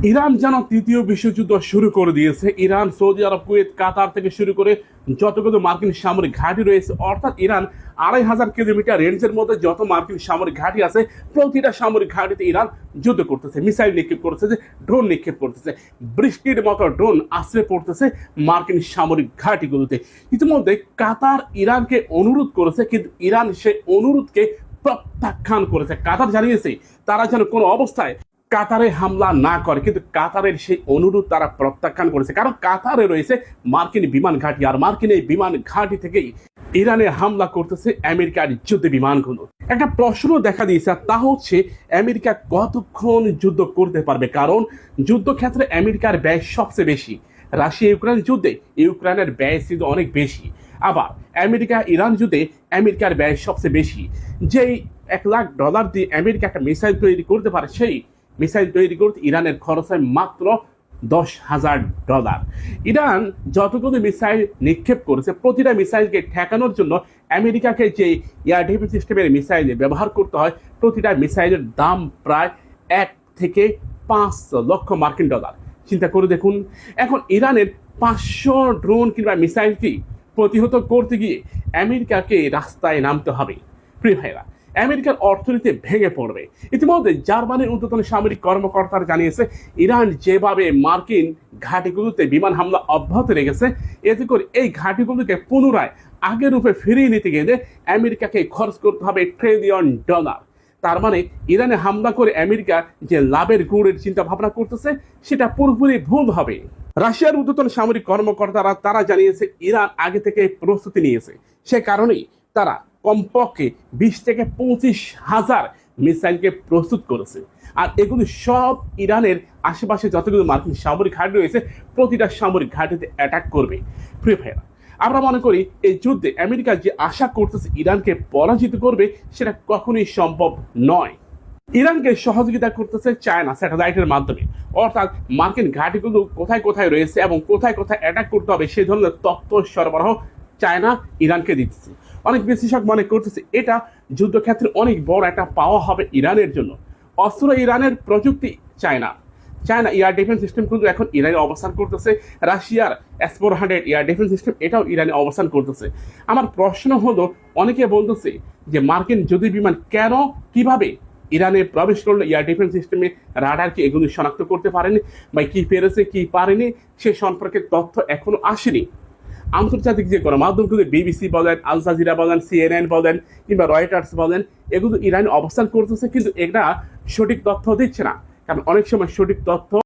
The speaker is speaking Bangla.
ইরান যেন তৃতীয় বিশ্বযুদ্ধ শুরু করে দিয়েছে। ইরান, সৌদি আরব, কুয়েত, কাতার থেকে শুরু করে যতগুলো মার্কিন সামরিক ঘাঁটি রয়েছে, অর্থাৎ ইরান 2,500 কিলোমিটার রেঞ্জের মধ্যে যত মার্কিন সামরিক ঘাঁটি আছে, প্রতিটা সামরিক ঘাঁটিতে ইরান যুদ্ধ করতেছে, মিসাইল নিক্ষেপ করতেছে, ড্রোন নিক্ষেপ করতেছে, বৃষ্টির মতো ড্রোন আশ্রয় পড়তেছে মার্কিন সামরিক ঘাঁটিগুলোতে। ইতিমধ্যে কাতার ইরানকে অনুরোধ করেছে, কিন্তু ইরান সে অনুরোধকে প্রত্যাখ্যান করেছে। কাতার জানিয়েছে তারা যেন কোনো অবস্থায় কাতারে হামলা না করে, কিন্তু কাতারের সেই অনুরোধ তারা প্রত্যাখ্যান করেছে, কারণ কাতারে রয়েছে মার্কিন বিমান ঘাঁটি, আর মার্কিন এই বিমান ঘাঁটি থেকেই ইরানে হামলা করতেছে আমেরিকার যুদ্ধ বিমানগুলো। একটা প্রশ্ন দেখা দিয়েছে, তা হচ্ছে আমেরিকা কতক্ষণ যুদ্ধ করতে পারবে, কারণ যুদ্ধক্ষেত্রে আমেরিকার ব্যয় সবচেয়ে বেশি। রাশিয়া ইউক্রেন যুদ্ধে ইউক্রেনের ব্যয় ছিল অনেক বেশি, আবার আমেরিকা ইরান যুদ্ধে আমেরিকার ব্যয় সবচেয়ে বেশি। যেই $1,00,000 দিয়ে আমেরিকা একটা মিসাইল তৈরি করতে পারে, সেই মিসাইল তৈরি করতে ইরানের খরচ হয় মাত্র $10,000। ইরান যতগুলো মিসাইল নিক্ষেপ করেছে, প্রতিটা মিসাইলকে ঠেকানোর জন্য আমেরিকাকে যে এয়ার ডিফেন্স সিস্টেমের মিসাইল ব্যবহার করতে হয়, প্রতিটা মিসাইলের দাম প্রায় 1 থেকে 5 লক্ষ মার্কিন ডলার। চিন্তা করে দেখুন, এখন ইরানের 500 ড্রোন কিংবা মিসাইলকে প্রতিহত করতে গিয়ে আমেরিকাকে রাস্তায় নামতে হবে। প্রিয় ভাইরা, আমেরিকার অর্থনীতি ভেঙে পড়বে। ইতিমধ্যে জার্মানির ঊর্ধ্বতন সামরিক কর্মকর্তারা জানিয়েছে, ইরান যেভাবে মার্কিন ঘাঁটিগুলোতে বিমান হামলা অব্যাহত রেখেছে, এতে করে এই ঘাঁটিগুলোকে পুনরায় আগের রূপে ফিরিয়ে নিতে গেলে আমেরিকাকে খরচ করতে হবে $1 ট্রিলিয়ন। তার মানে ইরানে হামলা করে আমেরিকা যে লাভের গুড়ের চিন্তা ভাবনা করতেছে, সেটা পুরোপুরি ভুল হবে। রাশিয়ার ঊর্ধ্বতন সামরিক কর্মকর্তারা তারা জানিয়েছে, ইরান আগে থেকে প্রস্তুতি নিয়েছে, সে কারণেই তারা কমপক্ষে 20 থেকে 25,000 মিসাইলকে প্রস্তুত করেছে। আর এগুলো সব ইরানের আশেপাশে যতগুলো মার্কিন সামরিক ঘাঁটি রয়েছে, প্রতিটা সামরিক ঘাঁটিতে অ্যাটাক করবে। প্রিয় ভাইরা, আমরা মনে করি এই যুদ্ধে আমেরিকা যে আশা করতেছে ইরানকে পরাজিত করবে, সেটা কখনোই সম্ভব নয়। ইরানকে সহযোগিতা করতেছে চায়না স্যাটেলাইটের মাধ্যমে, অর্থাৎ মার্কিন ঘাঁটিগুলো কোথায় কোথায় রয়েছে এবং কোথায় কোথায় অ্যাটাক করতে হবে সেই ধরনের তথ্য সরবরাহ চায়না ইরানকে দিচ্ছে। অনেক বিশ্লেষক মনে করতেছে এটা যুদ্ধক্ষেত্রে অনেক বড় একটা পাওয়া হবে ইরানের জন্য। অস্ত্র ইরানের, প্রযুক্তি China. China air defence system কিন্তু এখন ইরানে অবস্থান করতেছে। রাশিয়ার S-400 এয়ার ডিফেন্স সিস্টেম এটাও ইরানে অবস্থান করতেছে। আমার প্রশ্ন হলো, অনেকে বলতেছে যে মার্কিন যুদ্ধ বিমান কেন, কিভাবে ইরানে প্রবেশ করলো, এয়ার ডিফেন্স সিস্টেমে রাডার কি এগুলো শনাক্ত করতে পারেনি, বা কি পেরেছে কি পারেনি সে সম্পর্কে তথ্য এখনো আসেনি। আন্তর্জাতিক যে গণমাধ্যমগুলো, BBC বলেন, আল জাজিরা বলেন, CNN বলেন, কিংবা রয়টার্স বলেন, এগুলো ইরানে অবস্থান করতেছে, কিন্তু এটা সঠিক তথ্য দিচ্ছে না, কারণ অনেক সময় সঠিক তথ্য